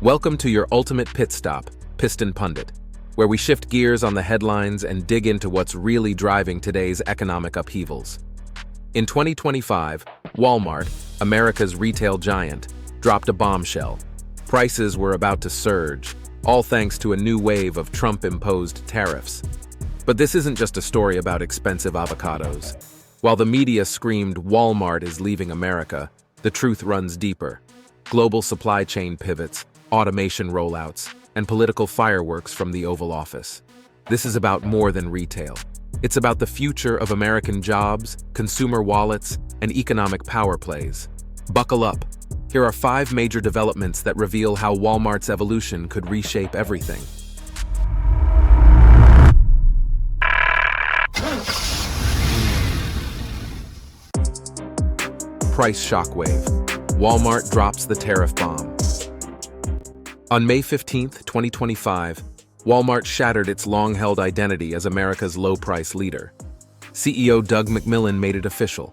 Welcome to your ultimate pit stop, Piston Pundit, where we shift gears on the headlines and dig into what's really driving today's economic upheavals. In 2025, Walmart, America's retail giant, dropped a bombshell. Prices were about to surge, all thanks to a new wave of Trump-imposed tariffs. But this isn't just a story about expensive avocados. While the media screamed Walmart is leaving America, the truth runs deeper. Global supply chain pivots, automation rollouts, and political fireworks from the Oval Office. This is about more than retail. It's about the future of American jobs, consumer wallets, and economic power plays. Buckle up. Here are 5 major developments that reveal how Walmart's evolution could reshape everything. Price shockwave. Walmart drops the tariff bomb. On May 15, 2025, Walmart shattered its long-held identity as America's low-price leader. CEO Doug McMillon made it official.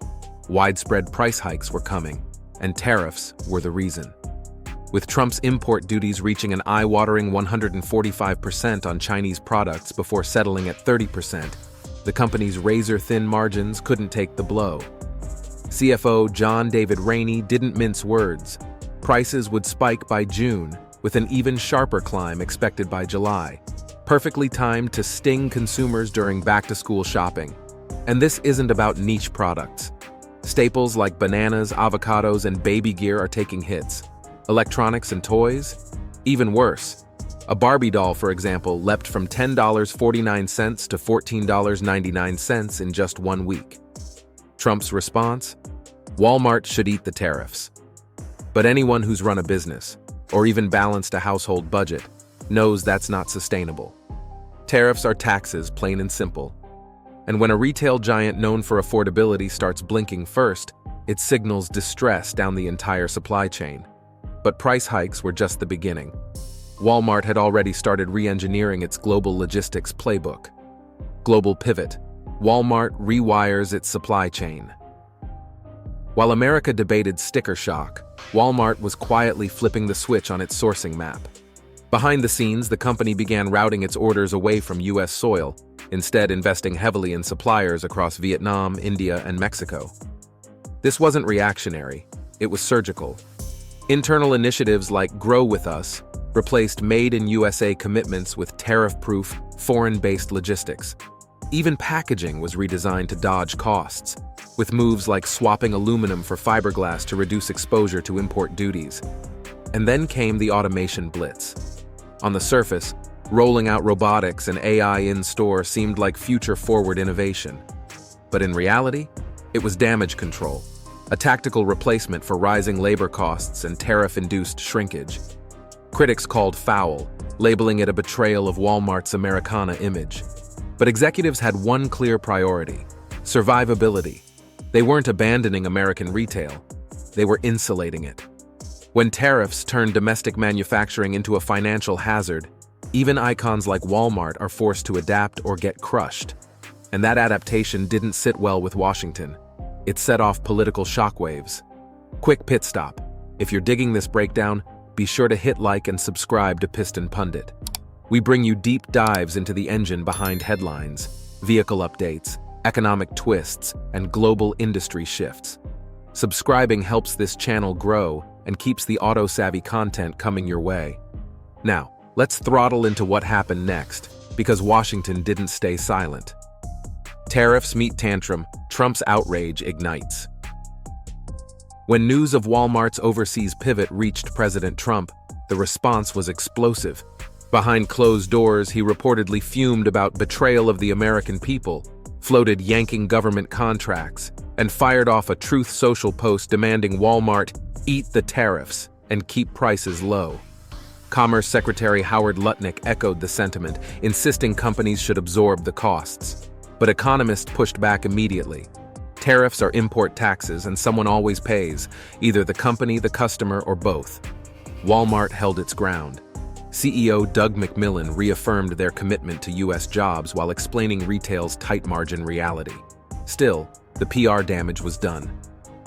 Widespread price hikes were coming, and tariffs were the reason. With Trump's import duties reaching an eye-watering 145% on Chinese products before settling at 30%, the company's razor-thin margins couldn't take the blow. CFO John David Rainey didn't mince words. Prices would spike by June, with an even sharper climb expected by July, perfectly timed to sting consumers during back-to-school shopping. And this isn't about niche products. Staples like bananas, avocados, and baby gear are taking hits. Electronics and toys? Even worse. A Barbie doll, for example, leapt from $10.49 to $14.99 in just 1 week. Trump's response? Walmart should eat the tariffs. But anyone who's run a business, or even balanced a household budget, knows that's not sustainable. Tariffs are taxes, plain and simple. And when a retail giant known for affordability starts blinking first, it signals distress down the entire supply chain. But price hikes were just the beginning. Walmart had already started re-engineering its global logistics playbook. Global pivot. Walmart rewires its supply chain. While America debated sticker shock, Walmart was quietly flipping the switch on its sourcing map. Behind the scenes, the company began routing its orders away from U.S. soil, instead investing heavily in suppliers across Vietnam, India, and Mexico. This wasn't reactionary, it was surgical. Internal initiatives like Grow With Us replaced made-in-USA commitments with tariff-proof, foreign-based logistics. Even packaging was redesigned to dodge costs, with moves like swapping aluminum for fiberglass to reduce exposure to import duties. And then came the automation blitz. On the surface, rolling out robotics and AI in-store seemed like future-forward innovation. But in reality, it was damage control, a tactical replacement for rising labor costs and tariff-induced shrinkage. Critics called foul, labeling it a betrayal of Walmart's Americana image. But executives had one clear priority: survivability. They weren't abandoning American retail, they were insulating it. When tariffs turned domestic manufacturing into a financial hazard, even icons like Walmart are forced to adapt or get crushed. And that adaptation didn't sit well with Washington. It set off political shockwaves. Quick pit stop. If you're digging this breakdown, be sure to hit like and subscribe to Piston Pundit. We bring you deep dives into the engine behind headlines, vehicle updates, economic twists, and global industry shifts. Subscribing helps this channel grow and keeps the auto-savvy content coming your way. Now, let's throttle into what happened next, because Washington didn't stay silent. Tariffs meet Tantrum, Trump's outrage ignites. When news of Walmart's overseas pivot reached President Trump, the response was explosive. Behind closed doors, he reportedly fumed about betrayal of the American people, floated yanking government contracts, and fired off a Truth Social post demanding Walmart eat the tariffs and keep prices low. Commerce Secretary Howard Lutnick echoed the sentiment, insisting companies should absorb the costs. But economists pushed back immediately. Tariffs are import taxes, and someone always pays, either the company, the customer, or both. Walmart held its ground. CEO Doug McMillon reaffirmed their commitment to U.S. jobs while explaining retail's tight margin reality. Still, the PR damage was done.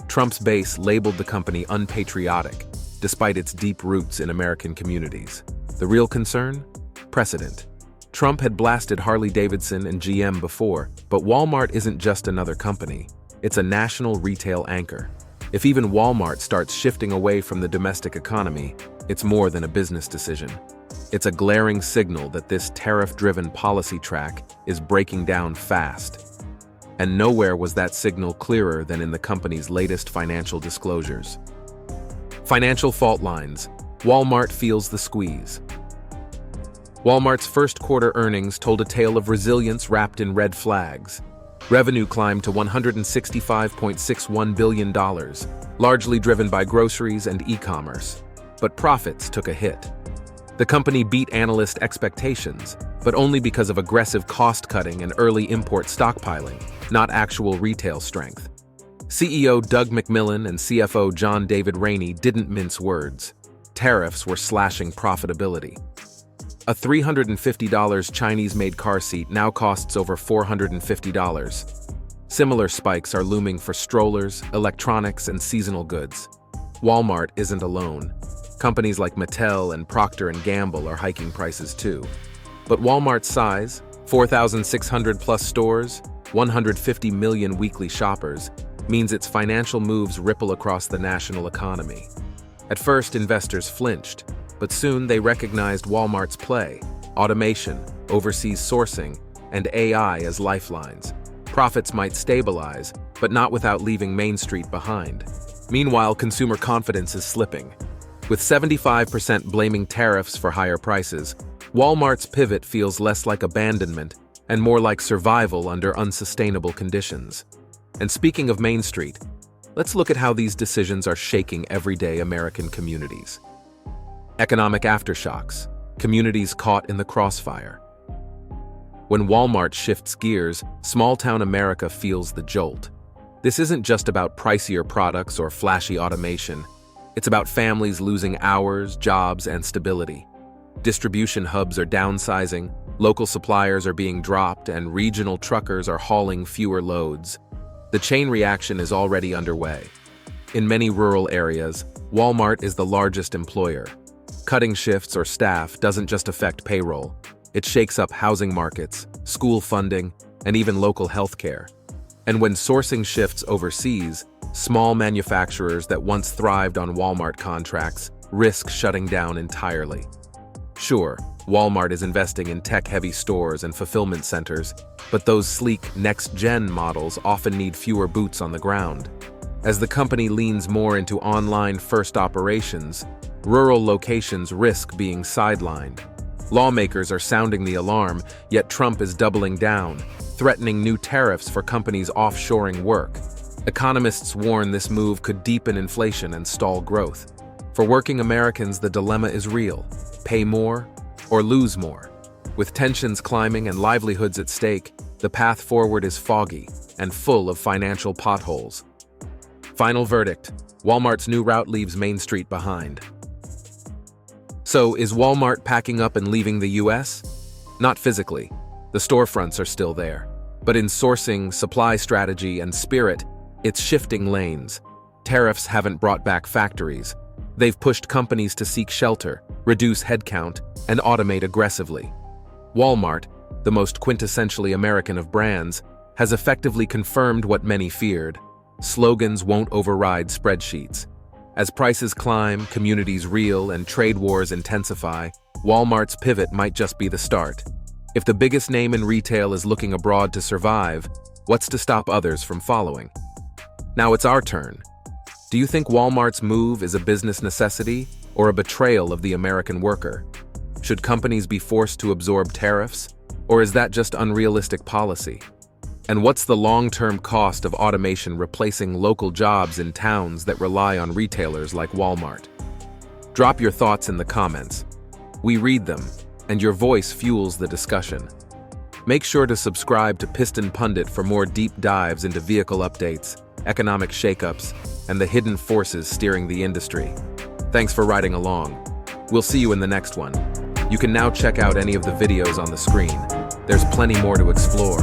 Trump's base labeled the company unpatriotic, despite its deep roots in American communities. The real concern? Precedent. Trump had blasted Harley-Davidson and GM before, but Walmart isn't just another company. It's a national retail anchor. If even Walmart starts shifting away from the domestic economy, it's more than a business decision. It's a glaring signal that this tariff-driven policy track is breaking down fast. And nowhere was that signal clearer than in the company's latest financial disclosures. Financial fault lines. Walmart feels the squeeze. Walmart's first quarter earnings told a tale of resilience wrapped in red flags. Revenue climbed to $165.61 billion, largely driven by groceries and e-commerce. But profits took a hit. The company beat analyst expectations, but only because of aggressive cost-cutting and early import stockpiling, not actual retail strength. CEO Doug McMillon and CFO John David Rainey didn't mince words. Tariffs were slashing profitability. A $350 Chinese-made car seat now costs over $450. Similar spikes are looming for strollers, electronics, and seasonal goods. Walmart isn't alone. Companies like Mattel and Procter & Gamble are hiking prices too. But Walmart's size, 4,600 plus stores, 150 million weekly shoppers, means its financial moves ripple across the national economy. At first, investors flinched, but soon they recognized Walmart's play: automation, overseas sourcing, and AI as lifelines. Profits might stabilize, but not without leaving Main Street behind. Meanwhile, consumer confidence is slipping. With 75% blaming tariffs for higher prices, Walmart's pivot feels less like abandonment and more like survival under unsustainable conditions. And speaking of Main Street, let's look at how these decisions are shaking everyday American communities. Economic aftershocks, communities caught in the crossfire. When Walmart shifts gears, small-town America feels the jolt. This isn't just about pricier products or flashy automation. It's about families losing hours, jobs, and stability. Distribution hubs are downsizing, local suppliers are being dropped, and regional truckers are hauling fewer loads. The chain reaction is already underway. In many rural areas, Walmart is the largest employer. Cutting shifts or staff doesn't just affect payroll. It shakes up housing markets, school funding, and even local health care. And when sourcing shifts overseas, small manufacturers that once thrived on Walmart contracts risk shutting down entirely. Sure, Walmart is investing in tech-heavy stores and fulfillment centers, but those sleek next-gen models often need fewer boots on the ground. As the company leans more into online-first operations, rural locations risk being sidelined. Lawmakers are sounding the alarm, yet Trump is doubling down, threatening new tariffs for companies offshoring work. Economists warn this move could deepen inflation and stall growth. For working Americans, the dilemma is real: pay more or lose more. With tensions climbing and livelihoods at stake, the path forward is foggy and full of financial potholes. Final verdict: Walmart's new route leaves Main Street behind. So, is Walmart packing up and leaving the US? Not physically. The storefronts are still there. But in sourcing, supply strategy, and spirit, it's shifting lanes. Tariffs haven't brought back factories. They've pushed companies to seek shelter, reduce headcount, and automate aggressively. Walmart, the most quintessentially American of brands, has effectively confirmed what many feared: slogans won't override spreadsheets. As prices climb, communities reel, and trade wars intensify, Walmart's pivot might just be the start. If the biggest name in retail is looking abroad to survive, what's to stop others from following? Now it's our turn. Do you think Walmart's move is a business necessity or a betrayal of the American worker? Should companies be forced to absorb tariffs, or is that just unrealistic policy? And what's the long-term cost of automation replacing local jobs in towns that rely on retailers like Walmart? Drop your thoughts in the comments. We read them, and your voice fuels the discussion. Make sure to subscribe to Piston Pundit for more deep dives into vehicle updates, economic shakeups, and the hidden forces steering the industry. Thanks for riding along. We'll see you in the next one. You can now check out any of the videos on the screen. There's plenty more to explore.